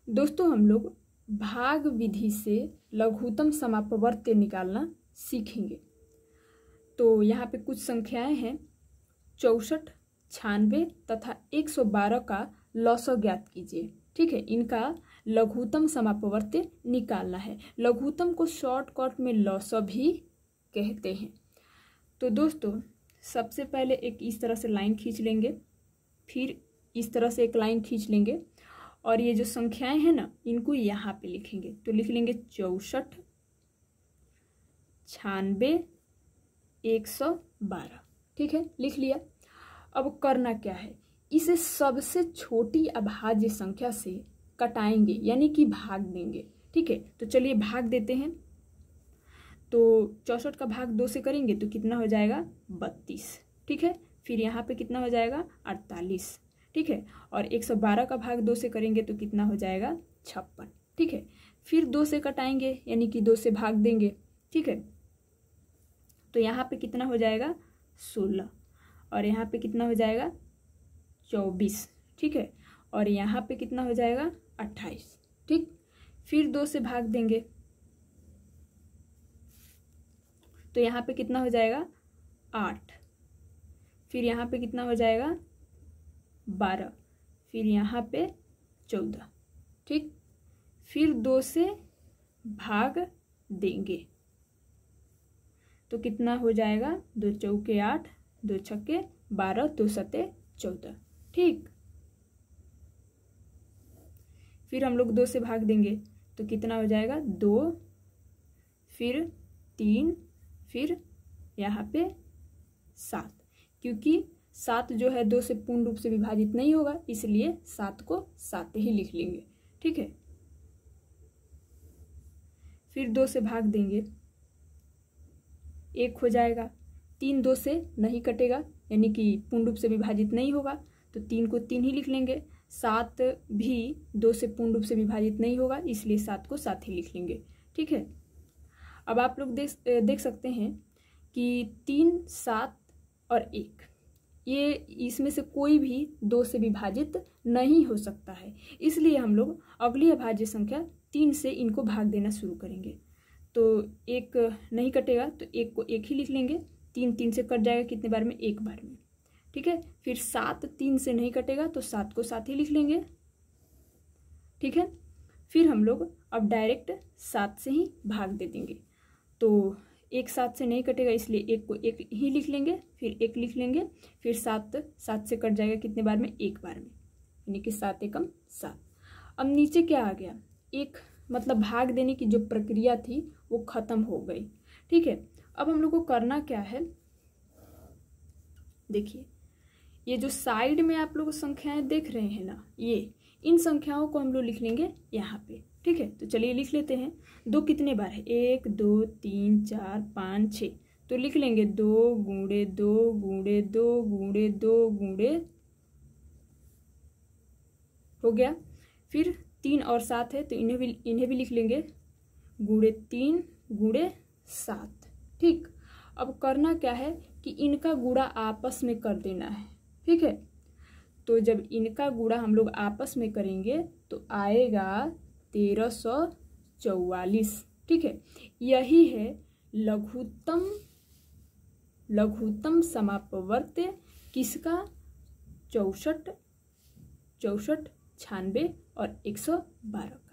दोस्तों हम लोग भाग विधि से लघुत्तम समापवर्त्य निकालना सीखेंगे। तो यहाँ पे कुछ संख्याएं हैं 64, 96 तथा 112 का लौसव ज्ञात कीजिए। ठीक है, इनका लघुत्तम समापवर्त्य निकालना है। लघुत्तम को शॉर्टकट में लौसव भी कहते हैं। तो दोस्तों सबसे पहले एक इस तरह से लाइन खींच लेंगे, फिर इस तरह से एक लाइन खींच लेंगे और ये जो संख्याएं हैं ना इनको यहाँ पे लिखेंगे। तो लिख लेंगे 64, 96, 112। ठीक है, लिख लिया। अब करना क्या है, इसे सबसे छोटी अभाज्य संख्या से कटाएंगे यानी कि भाग देंगे। ठीक है, तो चलिए भाग देते हैं। तो 64 का भाग 2 से करेंगे तो कितना हो जाएगा 32। ठीक है, फिर यहाँ पे कितना हो जाएगा 48। ठीक है, और 112 का भाग 2 से करेंगे तो कितना हो जाएगा 56। ठीक है, फिर 2 से कटाएंगे यानी कि 2 से भाग देंगे। ठीक है, तो यहाँ पे कितना हो जाएगा 16 और यहाँ पे कितना हो जाएगा 24। ठीक है, और यहाँ पे कितना हो जाएगा 28। ठीक, फिर 2 से भाग देंगे तो यहाँ पे कितना हो जाएगा 8, फिर यहाँ पे कितना हो जाएगा 12, फिर यहाँ पे 14। ठीक, फिर 2 से भाग देंगे तो कितना हो जाएगा 2 चौके 8, 2 छक्के 12, 2 सते 14। ठीक, फिर हम लोग 2 से भाग देंगे तो कितना हो जाएगा 2, फिर 3, फिर यहाँ पे 7। क्योंकि 7 जो है 2 से पूर्ण रूप से विभाजित नहीं होगा, इसलिए 7 को 7 ही लिख लेंगे। ठीक है, फिर 2 से भाग देंगे 1 हो जाएगा। 3 2 से नहीं कटेगा यानी कि पूर्ण रूप से विभाजित नहीं होगा, तो 3 को 3 ही लिख लेंगे। 7 भी 2 से पूर्ण रूप से विभाजित नहीं होगा, इसलिए 7 को 7 ही लिख लेंगे। ठीक है, अब आप लोग देख सकते हैं कि 3, 7 और 1 ये इसमें से कोई भी 2 से विभाजित नहीं हो सकता है, इसलिए हम लोग अगली अभाज्य संख्या 3 से इनको भाग देना शुरू करेंगे। तो 1 नहीं कटेगा तो 1 को 1 ही लिख लेंगे। 3 3 से कट जाएगा कितने बार में, 1 बार में। ठीक है, फिर 7 3 से नहीं कटेगा तो 7 को 7 ही लिख लेंगे। ठीक है, फिर हम लोग अब डायरेक्ट 7 से ही भाग दे देंगे। तो 1 7 से नहीं कटेगा इसलिए 1 को 1 ही लिख लेंगे, फिर 1 लिख लेंगे, फिर 7 7 से कट जाएगा कितने बार में, 1 बार में, यानी कि 7 एकम 7। अब नीचे क्या आ गया, एक मतलब भाग देने की जो प्रक्रिया थी वो खत्म हो गई। ठीक है, अब हम लोग को करना क्या है, देखिए ये जो साइड में आप लोग संख्याएं देख रहे हैं ना, ये इन संख्याओं को हम लोग लिख लेंगे यहाँ पे। ठीक है, तो चलिए लिख लेते हैं। 2 कितने बार है, 1 2 3 4 5 6, तो लिख लेंगे 2 गुणे 2 गुणे 2 गुणे 2 गुणे, हो गया। फिर 3 और 7 है तो इन्हें भी लिख लेंगे गुणे 3 गुणे 7। ठीक, अब करना क्या है कि इनका गुणा आपस में कर देना है। ठीक है, तो जब इनका गुणा हम लोग आपस में करेंगे तो आएगा 1344। ठीक है, यही है लघुत्तम समापवर्त्य किसका, 64, 96 और 112 का।